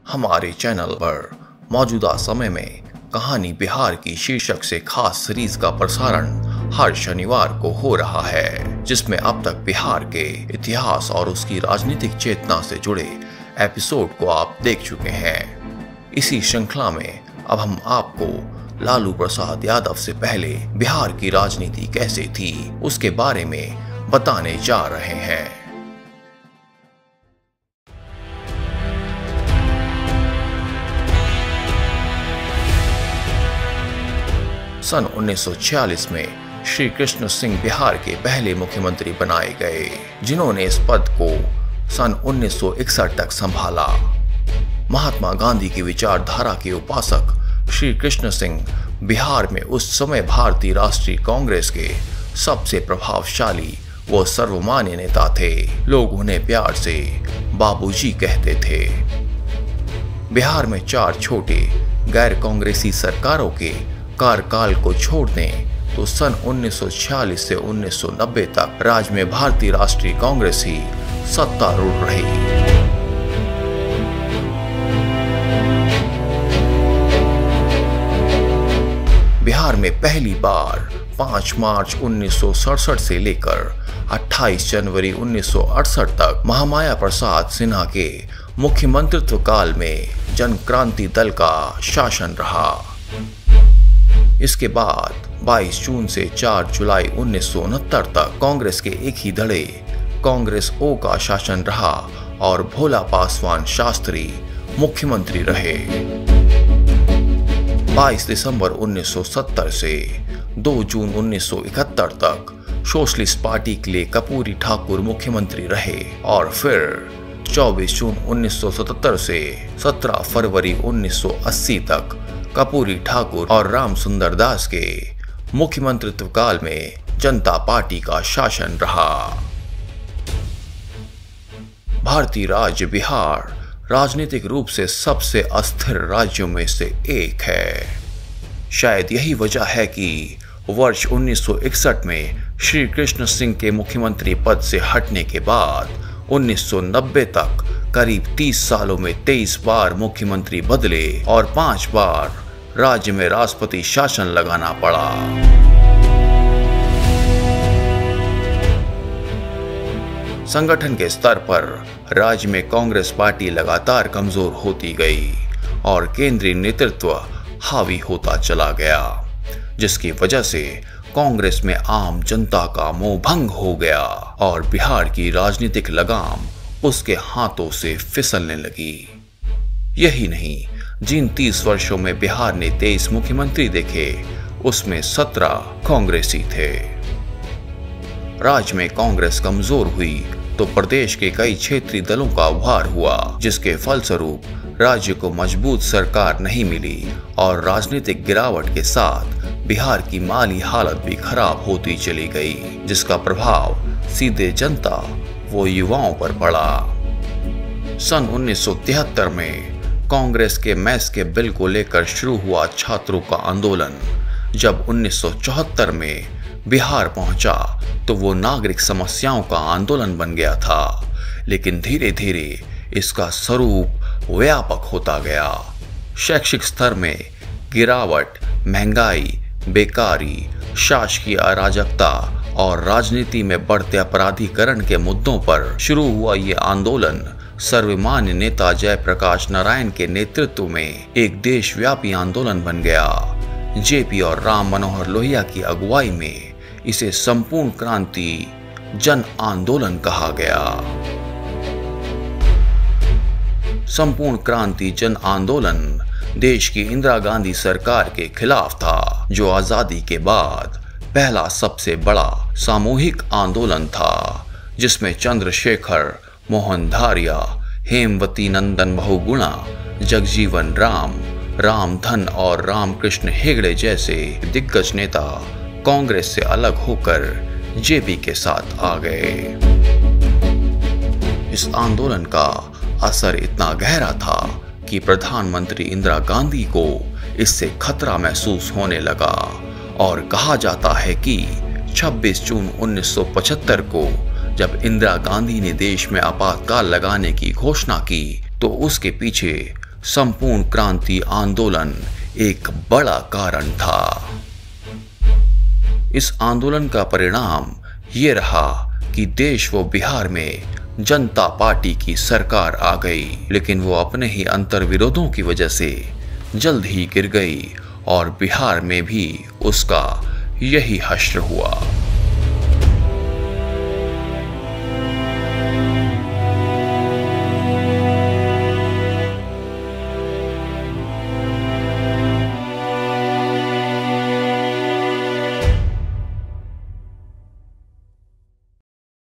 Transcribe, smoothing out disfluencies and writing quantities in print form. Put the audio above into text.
हमारे चैनल पर मौजूदा समय में कहानी बिहार की शीर्षक से खास सीरीज का प्रसारण हर शनिवार को हो रहा है, जिसमें अब तक बिहार के इतिहास और उसकी राजनीतिक चेतना से जुड़े एपिसोड को आप देख चुके हैं। इसी श्रृंखला में अब हम आपको लालू प्रसाद यादव से पहले बिहार की राजनीति कैसे थी उसके बारे में बताने जा रहे हैं। सन 1946 में श्री कृष्ण सिंह बिहार के पहले मुख्यमंत्री बनाए गए, जिन्होंने इस पद को सन 1961 तक संभाला। महात्मा गांधी की विचारधारा के उपासक श्री कृष्ण सिंह बिहार में उस समय भारतीय राष्ट्रीय कांग्रेस के सबसे प्रभावशाली व सर्वमान्य नेता थे। लोग उन्हें प्यार से बाबूजी कहते थे। बिहार में 4 छोटे गैर कांग्रेसी सरकारों के कार्यकाल को छोड़ दें तो सन 1946 से 1990 तक राज्य में भारतीय राष्ट्रीय कांग्रेस ही सत्तारूढ़ रही। बिहार में पहली बार 5 मार्च 1967 से लेकर 28 जनवरी 1968 तक महामाया प्रसाद सिन्हा के मुख्यमंत्रित्व काल में जन क्रांति दल का शासन रहा। इसके बाद 22 जून से 4 जुलाई 1969 तक कांग्रेस के एक ही धड़े कांग्रेस ओ का शासन रहा और भोला पासवान शास्त्री मुख्यमंत्री रहे। 22 दिसंबर 1970 से 2 जून 1971 तक सोशलिस्ट पार्टी के लिए कर्पूरी ठाकुर मुख्यमंत्री रहे और फिर 24 जून 1977 से 17 फरवरी 1980 तक कर्पूरी ठाकुर और राम सुंदर दास के मुख्यमंत्रित्व काल में जनता पार्टी का शासन रहा। भारतीय राज्य बिहार राजनीतिक रूप से सबसे अस्थिर राज्यों में से एक है। शायद यही वजह है कि वर्ष 1961 में श्री कृष्ण सिंह के मुख्यमंत्री पद से हटने के बाद 1990 तक करीब 30 सालों में 23 बार मुख्यमंत्री बदले और 5 बार राज्य में राष्ट्रपति शासन लगाना पड़ा। संगठन के स्तर पर राज्य में कांग्रेस पार्टी लगातार कमजोर होती गई और केंद्रीय नेतृत्व हावी होता चला गया, जिसकी वजह से कांग्रेस में आम जनता का मोह भंग हो गया और बिहार की राजनीतिक लगाम उसके हाथों से फिसलने लगी। यही नहीं, जिन 30 वर्षों में बिहार ने 23 मुख्यमंत्री देखे, उसमें 17 कांग्रेसी थे। राज्य में कांग्रेस कमजोर हुई तो प्रदेश के कई क्षेत्रीय दलों का उभार हुआ, जिसके फलस्वरूप राज्य को मजबूत सरकार नहीं मिली और राजनीतिक गिरावट के साथ बिहार की माली हालत भी खराब होती चली गई, जिसका प्रभाव सीधे जनता व युवाओं पर पड़ा। सन 1973 में कांग्रेस के मैस के बिल को लेकर शुरू हुआ छात्रों का आंदोलन जब 1974 में बिहार पहुंचा तो वो नागरिक समस्याओं का आंदोलन बन गया था, लेकिन धीरे धीरे इसका स्वरूप व्यापक होता गया। शैक्षिक स्तर में गिरावट, महंगाई, बेकारी, शासकीय अराजकता और राजनीति में बढ़ते अपराधीकरण के मुद्दों पर शुरू हुआ ये आंदोलन सर्वमान्य नेता जयप्रकाश नारायण के नेतृत्व में एक देशव्यापी आंदोलन बन गया। जेपी और राम मनोहर लोहिया की अगुवाई में इसे संपूर्ण क्रांति जन आंदोलन कहा गया। संपूर्ण क्रांति जन आंदोलन देश की इंदिरा गांधी सरकार के खिलाफ था, जो आजादी के बाद पहला सबसे बड़ा सामूहिक आंदोलन था, जिसमें चंद्रशेखर, मोहन धारिया, हेमवती नंदन बहुगुणा, जगजीवन राम, रामधन और रामकृष्ण हेगड़े जैसे दिग्गज नेता कांग्रेस से अलग होकर जेपी के साथ आ गए। इस आंदोलन का असर इतना गहरा था कि प्रधानमंत्री इंदिरा गांधी को इससे खतरा महसूस होने लगा और कहा जाता है कि 26 जून 1975 को जब इंदिरा गांधी ने देश में आपातकाल लगाने की घोषणा की तो उसके पीछे संपूर्ण क्रांति आंदोलन एक बड़ा कारण था। इस आंदोलन का परिणाम ये रहा कि देश व बिहार में जनता पार्टी की सरकार आ गई, लेकिन वो अपने ही अंतर्विरोधों की वजह से जल्द ही गिर गई और बिहार में भी उसका यही हश्र हुआ।